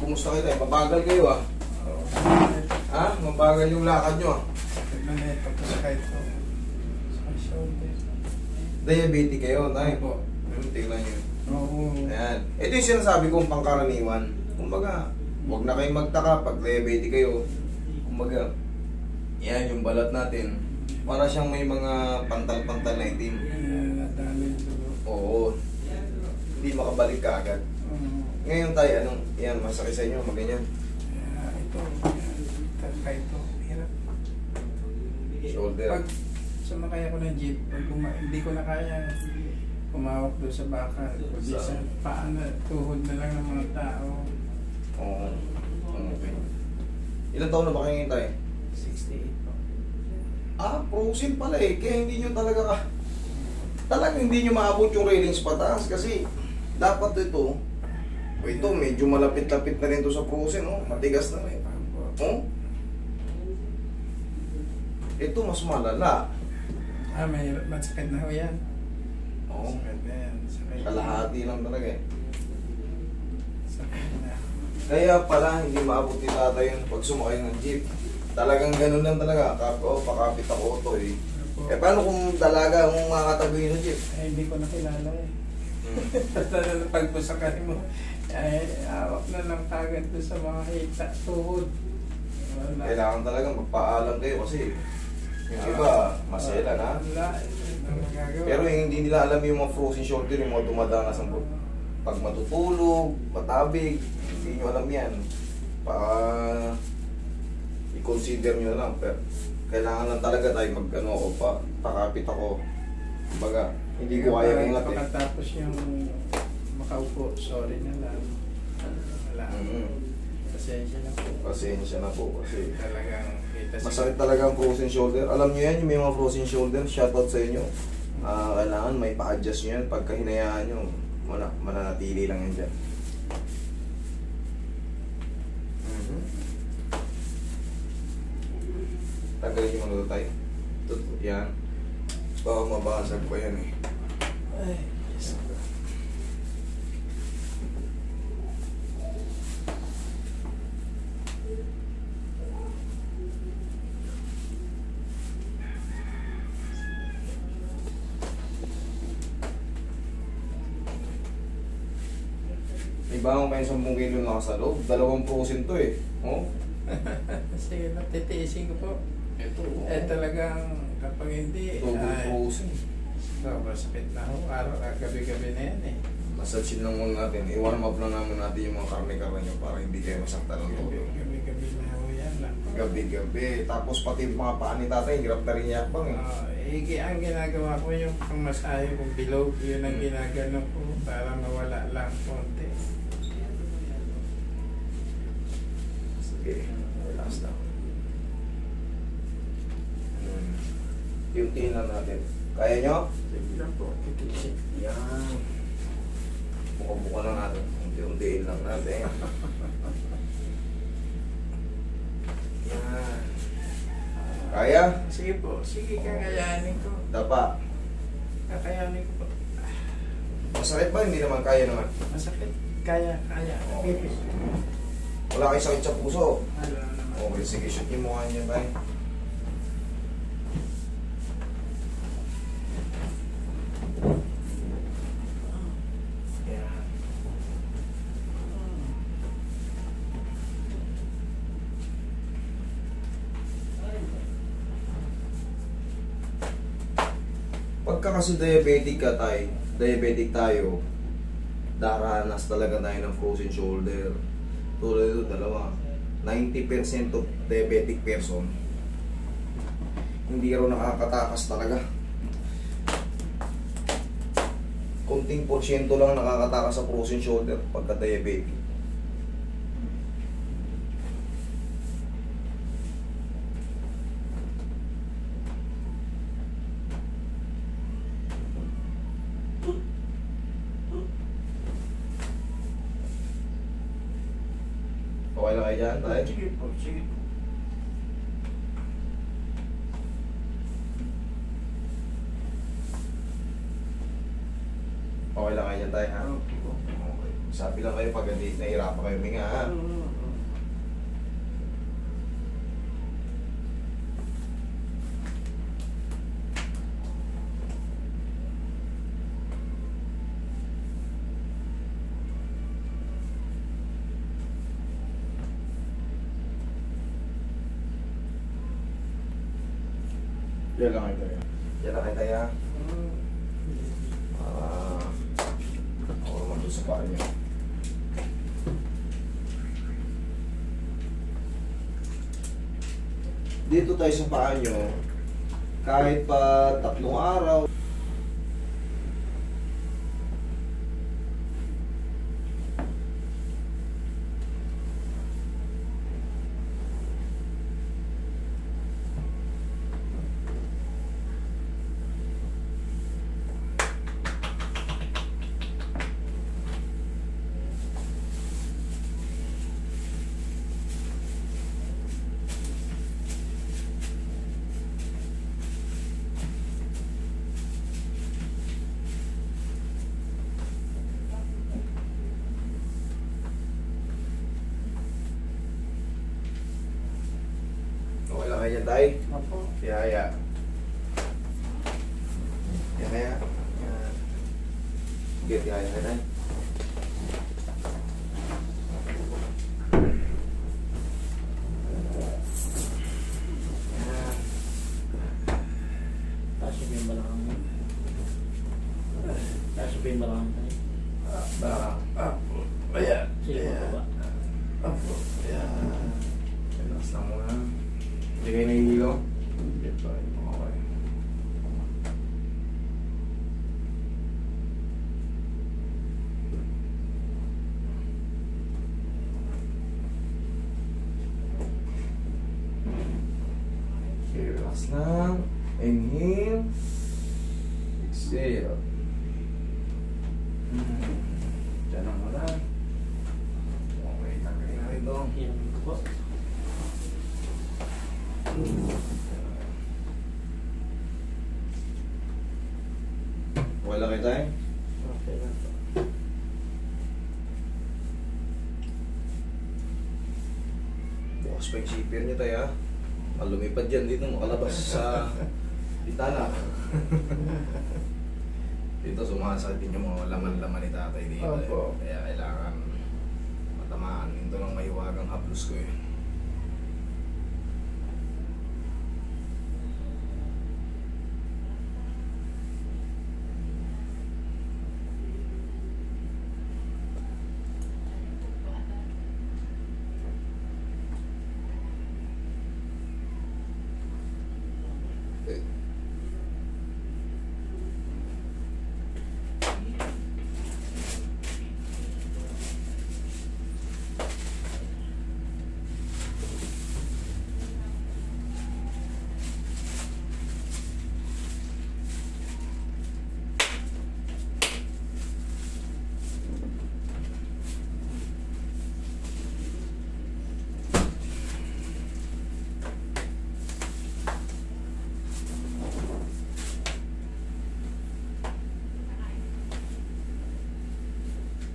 Kumusta kayo tayo? Mabagal kayo ah. Oo. Ha? Mabagal yung lakad nyo ah. Nagmaneta po sa kahit po. Sa shoulder. Diabetic kayo, tayo. Opo. Tingnan nyo. Oo. Ayan. Ito yung sinasabi kong pangkaraniwan. Kumbaga, huwag na kayong magtaka pag diabetic kayo. Kumbaga, yan yung balat natin. Para siyang may mga pantal-pantal na itim. Nadami dugo. Oo. Hindi makabalik ka agad. Ngayon tayo, anong, yan, masakit sa inyo, maganyan. Ito. Kahit po. Hirap. Shoulder. Pag sumakay ako ng jeep, pag hindi ko na kaya kumawak doon sa bakal. Kundi sa paa na, tuhod na lang ng mga tao. Oo. Okay. Ilan taon na ba kayo tayo? 68 po. Frozen pala eh. Kaya hindi nyo talagang hindi nyo maabot yung railings pataas kasi dapat ito medyo malapit-lapit na rin to sa frozen, oh. Matigas na rin. Oh? Ito mas malala. May masakit na ho yan. Oh. Sakit na yan. Sakit na. Kalahati lang talaga eh. Sakit na. Kaya pala hindi maabot ni tatay yun pag sumakay ng jeep. Talagang ganun lang talaga. Pakapit ako ito eh. Eh paano kung dalaga ang makakatabi ng jeep? Hindi ko nakilala eh. Pagpusakay mo, awak na lang kagad doon sa mga hita, tuhod. Wala. Kailangan talaga magpaalam kayo kasi yung iba, masela na. Wala. Pero yung hindi nila alam yung mga frozen shoulder, yung mga dumadanas ang pag matutulog, matabig, hindi nyo alam yan. I-consider nyo lang. Pero kailangan lang talaga tayo pakapit ako. Kumbaga, hindi ko kaya ingat eh. Pagkatapos yung makaupo, sorry na lang. Wala. Pasensya na po. Pasensya na po kasi Talagang masakit talaga ang frozen shoulder. Alam nyo yan, yung may mga frozen shoulder, shoutout sa inyo. Kailangan may pa-adjust nyo yan. Pagka hinayaan nyo, mananatili lang yan dyan. Tagalin yung ano tayo. Yan. Baka mabasag pa yan eh. Ay, yes. Iba ako kayo 10 kilo na sa loob. 2% to eh. Oh? Sige, titiisin ko po. Ito. Talagang kapag hindi, frozen. sobrang sakit na ho. Araw, gabi-gabi na yan eh. Massage lang muna natin. I-warm up lang namin natin yung mga karne-karne nyo para hindi kayo masaktan ng todo. Gabi-gabi na ho yan lang. Gabi-gabi. Tapos pati mga paa ni tatay, hirap na rin yakbang eh. Ang ginagawa ko yung pangmasahe kong bilog, yun ang ginagano ko para mawala lang konti. Sige, relax lang. Yung tingnan natin. Kaya nyo? Sige lang po, titiisin. Yan. Buka-buka lang natin. Unti-untiin lang natin. Yan. Kaya? Sige po, sige kakayanin ko. Dapa. Kakayanin ko po. Masakit ba? Hindi naman kaya naman. Masakit, kaya. Okay. Pipis. Wala kayo sakit sa puso. Wala naman. Okay, sige. Shoot yung mukha niya tayo. Yan. Pagka kasi diabetic tayo, daranas talaga tayo ng frozen shoulder. Tulad ito, dalawa. 90% of diabetic person hindi raw nakakatakas talaga. Konting porsyento lang nakakatakas sa frozen shoulder pagka diabetic. Okay lang kayo dyan, tayo? Sige po, sige po. Okay lang kayo dyan tayo, ha? Okay po. Okay. Sabi lang kayo pag hindi nahihirapan kayo huminga, ha? Yan lang kayo tayo. Yan na kayo tayo, ha? Ako naman doon sa paa niyo. Dito tayo sa paa niyo, kahit pa 3 araw. Okay lang kayo tayo. Opo. Tiyaya. Tiyaya. Sige, tiyaya ka tayo. Taas yung balakang mo. Taas yung balakang tayo. Ayan. Sige, mababa. Ayan. Relax lang muna. Hindi kayo nahihilo? Hindi pa. Okay. Okay, relax lang. Inhale. Exhale. Diyan lang muna. Okay, tanggalin na rin doon. Yan po. Wala kayo tayo? Okay lang po. Bukas pa yung zipper niyo tayo, ha? Malumipad yan dito, makalabas sa bitana. Dito sumasakit din yung mga laman-laman ni tatay dito. Opo. Kaya kailangan matamaan. Ito lang mahiwagang haplos ko eh.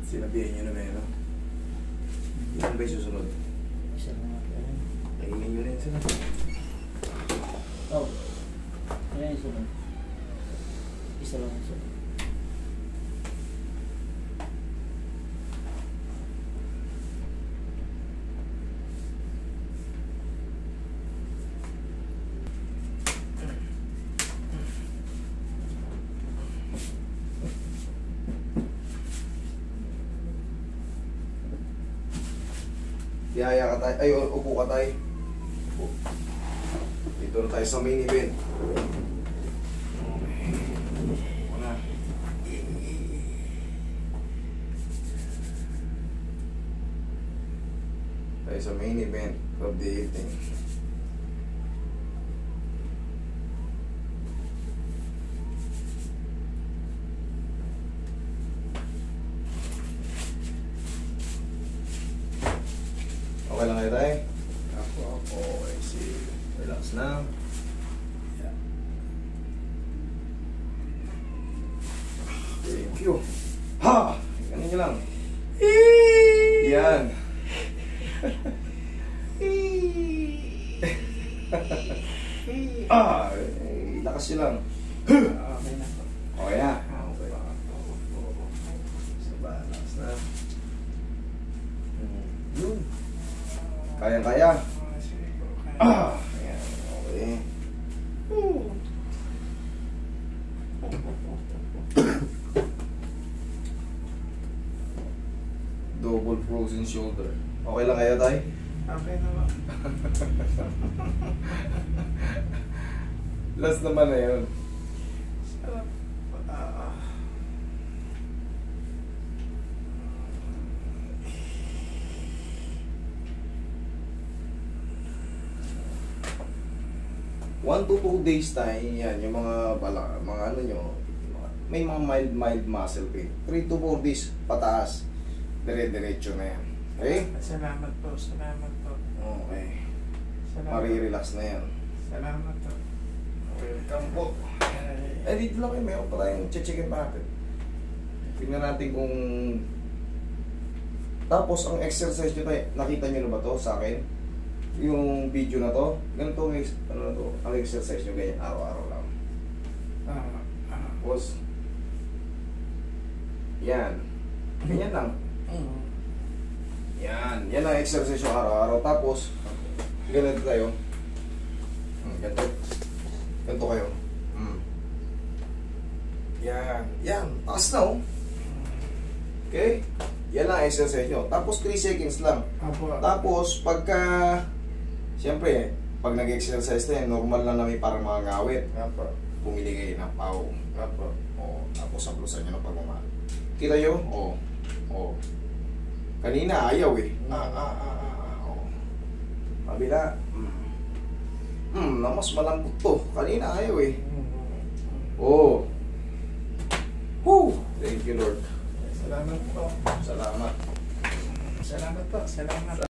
Sinabihan nyo na meron. Yan ba yung susunod? Isa lang natin. Kainin nyo na yun sila. Oh. Ayan yung sunod. Isa lang yung sunod. Tiyaya ka tayo. Ay, upo ka tayo. Upo. Dito na tayo sa main event. Okay. Upo na. Tayo sa main event of the evening. Okay lang kayo tayo? Opo. Okay, sige. Relax na. Yeah. Thank you. Ha! Ganun nyo lang. Yan. Lakas yun lang. Okay na po. Okay na. Okay. Saba, lakas na. Yun. Kaya-kaya. Sige po. Kaya. Ayan, okay. Double frozen shoulder. Okay lang kaya tayo? Okay na po. Last naman na yun. Sarap. One to 2 days tayo, yan, yung mga mga ano nyo, may mga mild muscle pain. 3 to 4 days, pataas. Dire-diretso na yan. Okay? Salamat po. Salamat po. Okay. Salamat. Marirelax na yan. Salamat po. Welcome po. Eh, dito lang kayo, meron pa tayong checkin pa natin. Tingnan natin kung... Tapos, ang exercise nyo tayo, nakita nyo na ba to sa akin? Yung video na to, ganito, ano na to, ang exercise nyo ganyan, araw-araw lang. Tapos, yan. Ganyan lang. Yan ang exercise yung araw-araw. Tapos, ganito tayo. Ganito kayo. Yan. Taas na oh. Okay? Yan lang exercise nyo. Tapos 3 seconds lang. Apo. Tapos, pagka... Siyempre, pag nag-exercise na yan, normal lang namin parang mga ngawit. Apo. Pumili kayo ng pao. Apo. O, tapos sablusan nyo ng pagmamahal. Kita nyo? O. Kanina, ayaw eh. O. Kabila. Na mas malambot to. Kanina, ayaw eh. Oh. Woo! Thank you, Lord. Salamat po. Salamat. Salamat po. Salamat.